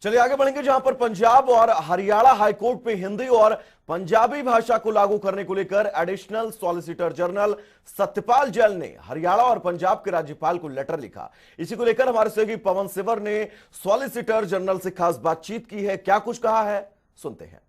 चलिए आगे बढ़ेंगे, जहां पर पंजाब और हरियाणा हाईकोर्ट में हिंदी और पंजाबी भाषा को लागू करने को लेकर additional solicitor general Satyapal Jain ने हरियाणा और पंजाब के राज्यपाल को लेटर लिखा। इसी को लेकर हमारे सहयोगी पवन सिवर ने सॉलिसिटर जनरल से खास बातचीत की है। क्या कुछ कहा है, सुनते हैं।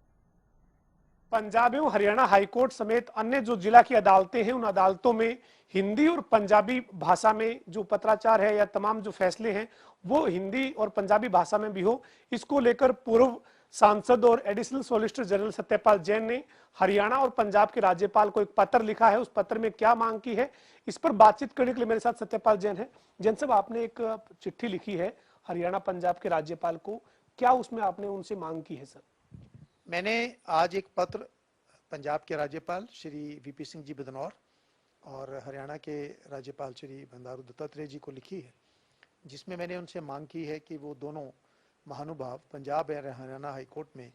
पंजाब एवं हरियाणा हाईकोर्ट समेत अन्य जो जिला की अदालतें हैं, उन अदालतों में हिंदी और पंजाबी भाषा में जो पत्राचार है या तमाम जो फैसले हैं वो हिंदी और पंजाबी भाषा में भी हो, इसको लेकर पूर्व सांसद और additional solicitor general Satyapal Jain ने हरियाणा और पंजाब के राज्यपाल को एक पत्र लिखा है। उस पत्र में क्या मांग की है, इस पर बातचीत करने के लिए मेरे साथ सत्यपाल जैन है। जैन साहब, आपने एक चिट्ठी लिखी है हरियाणा पंजाब के राज्यपाल को, क्या उसमें आपने उनसे मांग की है? सर, मैंने आज एक पत्र पंजाब के राज्यपाल श्री वीपी सिंह जी बदनौर और हरियाणा के राज्यपाल श्री बंडारू दत्तात्रेय जी को लिखी है, जिसमें मैंने उनसे मांग की है कि वो दोनों महानुभाव पंजाब और हरियाणा हाईकोर्ट में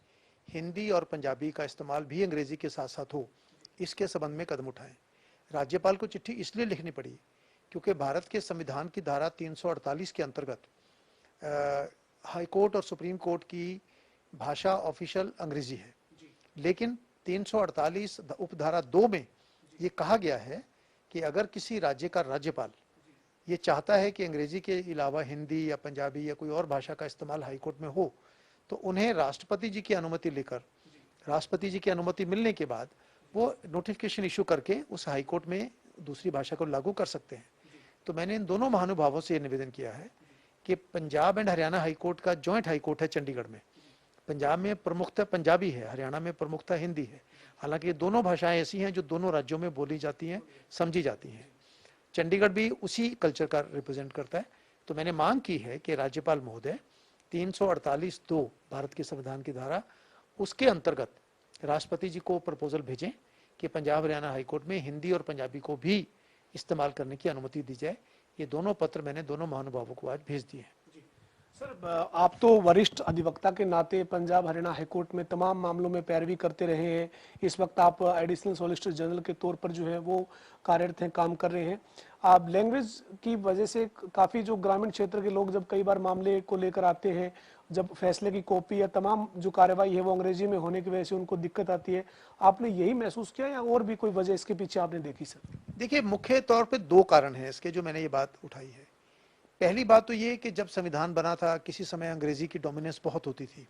हिंदी और पंजाबी का इस्तेमाल भी अंग्रेजी के साथ साथ हो, इसके संबंध में कदम उठाएं। राज्यपाल को चिट्ठी इसलिए लिखनी पड़ी क्योंकि भारत के संविधान की धारा 348 के अंतर्गत हाईकोर्ट और सुप्रीम कोर्ट की भाषा ऑफिशियल अंग्रेजी है, लेकिन 348 उपधारा 2 में ये कहा गया है कि अगर किसी राज्य का राज्यपाल ये चाहता है कि अंग्रेजी के अलावा हिंदी या पंजाबी या कोई और भाषा का इस्तेमाल हाईकोर्ट में हो, तो उन्हें राष्ट्रपति जी की अनुमति लेकर, राष्ट्रपति जी की अनुमति मिलने के बाद वो नोटिफिकेशन इशू करके उस हाईकोर्ट में दूसरी भाषा को लागू कर सकते हैं। तो मैंने इन दोनों महानुभावों से ये निवेदन किया है कि पंजाब एंड हरियाणा हाईकोर्ट का जॉइंट हाईकोर्ट है चंडीगढ़ में, पंजाब में प्रमुखता पंजाबी है, हरियाणा में प्रमुखता हिंदी है। हालांकि ये दोनों भाषाएं ऐसी हैं जो दोनों राज्यों में बोली जाती हैं, समझी जाती हैं। चंडीगढ़ भी उसी कल्चर का रिप्रेजेंट करता है। तो मैंने मांग की है कि राज्यपाल महोदय 348(2) भारत के संविधान की धारा, उसके अंतर्गत राष्ट्रपति जी को प्रपोजल भेजें कि पंजाब हरियाणा हाईकोर्ट में हिंदी और पंजाबी को भी इस्तेमाल करने की अनुमति दी जाए। ये दोनों पत्र मैंने दोनों महानुभावों को आज भेज दिए हैं। सर, आप तो वरिष्ठ अधिवक्ता के नाते पंजाब हरियाणा हाईकोर्ट में तमाम मामलों में पैरवी करते रहे हैं। इस वक्त आप एडिशनल सॉलिसिटर जनरल के तौर पर जो है वो कार्यरत हैं, काम कर रहे हैं। आप लैंग्वेज की वजह से काफ़ी जो ग्रामीण क्षेत्र के लोग जब कई बार मामले को लेकर आते हैं, जब फैसले की कॉपी या तमाम जो कार्रवाई है वो अंग्रेजी में होने की वजह से उनको दिक्कत आती है, आपने यही महसूस किया या और भी कोई वजह इसके पीछे आपने देखी? सर देखिए, मुख्य तौर पर 2 कारण हैं इसके जो मैंने ये बात उठाई है। पहली बात तो ये कि जब संविधान बना था किसी समय अंग्रेजी की डोमिनेंस बहुत होती थी।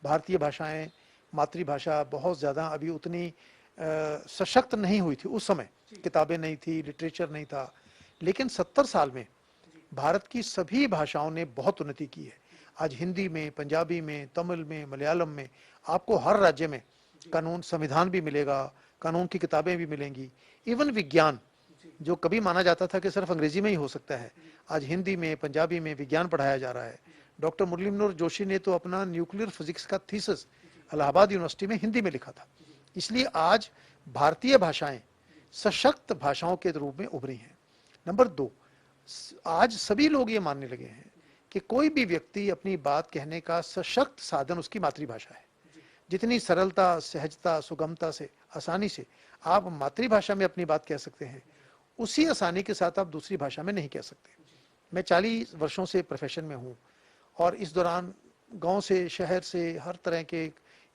भारतीय भाषाएं, मातृभाषा बहुत ज़्यादा अभी उतनी सशक्त नहीं हुई थी उस समय, किताबें नहीं थी, लिटरेचर नहीं था। लेकिन 70 साल में भारत की सभी भाषाओं ने बहुत उन्नति की है। आज हिंदी में, पंजाबी में, तमिल में, मलयालम में आपको हर राज्य में कानून संविधान भी मिलेगा, कानून की किताबें भी मिलेंगी। इवन विज्ञान जो कभी माना जाता था कि सिर्फ अंग्रेजी में ही हो सकता है, आज हिंदी में, पंजाबी में विज्ञान पढ़ाया जा रहा है। डॉक्टर मुरलीमनोर जोशी ने तो अपना न्यूक्लियर फिजिक्स का थीसिस इलाहाबाद यूनिवर्सिटी में हिंदी में लिखा था। इसलिए आज भारतीय भाषाएं सशक्त भाषाओं के रूप में उभरी हैं। नंबर 2, आज सभी लोग ये मानने लगे हैं कि कोई भी व्यक्ति अपनी बात कहने का सशक्त साधन उसकी मातृभाषा है। जितनी सरलता, सहजता, सुगमता से, आसानी से आप मातृभाषा में अपनी बात कह सकते हैं, उसी आसानी के साथ आप दूसरी भाषा में नहीं कह सकते। मैं 40 वर्षों से प्रोफेशन में हूँ और इस दौरान गांव से, शहर से, हर तरह के,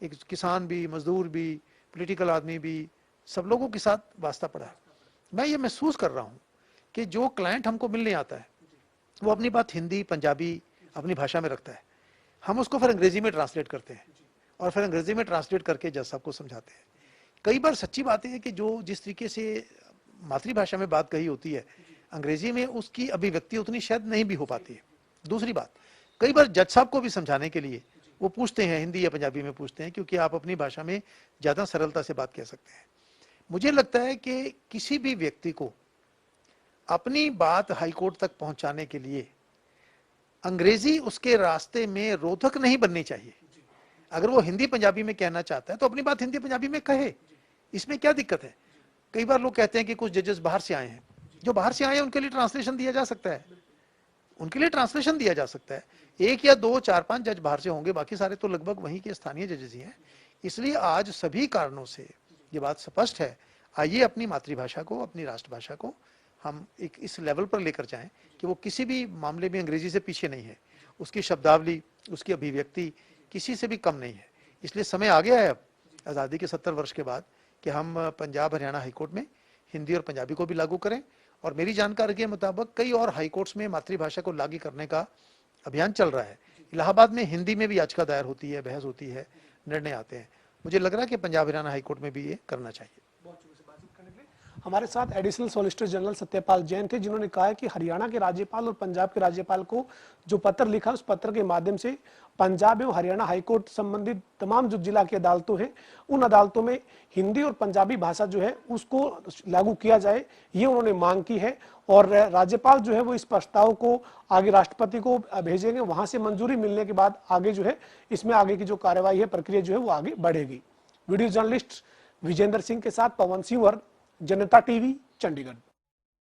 एक किसान भी, मजदूर भी, पॉलिटिकल आदमी भी, सब लोगों के साथ वास्ता पड़ा है। मैं ये महसूस कर रहा हूँ कि जो क्लाइंट हमको मिलने आता है वो अपनी बात हिंदी, पंजाबी अपनी भाषा में रखता है, हम उसको फिर अंग्रेजी में ट्रांसलेट करते हैं और फिर अंग्रेजी में ट्रांसलेट करके जज साहब को समझाते हैं। कई बार सच्ची बात है कि जो जिस तरीके से मातृभाषा में बात कही होती है, अंग्रेजी में उसकी अभिव्यक्ति उतनी शायद नहीं भी हो पाती है। दूसरी बात, कई बार जज साहब को भी समझाने के लिए वो पूछते हैं हिंदी या पंजाबी में पूछते हैं, क्योंकि आप अपनी भाषा में ज़्यादा सरलता से बात कह सकते हैं। मुझे लगता है कि किसी भी व्यक्ति को अपनी बात हाईकोर्ट तक पहुंचाने के लिए अंग्रेजी उसके रास्ते में रोधक नहीं बननी चाहिए। अगर वो हिंदी पंजाबी में कहना चाहता है तो अपनी बात हिंदी पंजाबी में कहे, इसमें क्या दिक्कत है? कई बार लोग कहते हैं कि कुछ जजेस बाहर से आए हैं, जो बाहर से आए हैं उनके लिए ट्रांसलेशन दिया जा सकता है, उनके लिए ट्रांसलेशन दिया जा सकता है। 1 या 2, 4, 5 जज बाहर से होंगे, बाकी सारे तो लगभग वहीं के स्थानीय जजेस ही हैं। इसलिए आज सभी कारणों से ये बात स्पष्ट है, आइए अपनी मातृभाषा को, अपनी राष्ट्रभाषा को हम एक इस लेवल पर लेकर जाएं कि वो किसी भी मामले में अंग्रेजी से पीछे नहीं है। उसकी शब्दावली, उसकी अभिव्यक्ति किसी से भी कम नहीं है। इसलिए समय आ गया है अब आज़ादी के 70 वर्ष के बाद कि हम पंजाब हरियाणा हाईकोर्ट में हिंदी और पंजाबी को भी लागू करें। और मेरी जानकारी के मुताबिक कई और हाईकोर्ट्स में मातृभाषा को लागू करने का अभियान चल रहा है। इलाहाबाद में हिंदी में भी याचिका दायर होती है, बहस होती है, निर्णय आते हैं। मुझे लग रहा है कि पंजाब हरियाणा हाईकोर्ट में भी ये करना चाहिए। हमारे साथ additional solicitor general Satyapal Jain थे, जिन्होंने कहा है कि हरियाणा के राज्यपाल और पंजाब के राज्यपाल को जो पत्र लिखा, उस पत्र के माध्यम से पंजाब एवं हरियाणा हाईकोर्ट संबंधित तमाम जो जिला की अदालतों हैं, उन अदालतों में हिंदी और पंजाबी भाषा जो है उसको लागू किया जाए, ये उन्होंने मांग की है। और राज्यपाल जो है वो इस प्रस्ताव को आगे राष्ट्रपति को भेजेंगे, वहां से मंजूरी मिलने के बाद आगे जो है इसमें आगे की जो कार्यवाही है, प्रक्रिया जो है वो आगे बढ़ेगी। वीडियो जर्नलिस्ट विजेंद्र सिंह के साथ पवन सिंह, जनता टीवी, चंडीगढ़।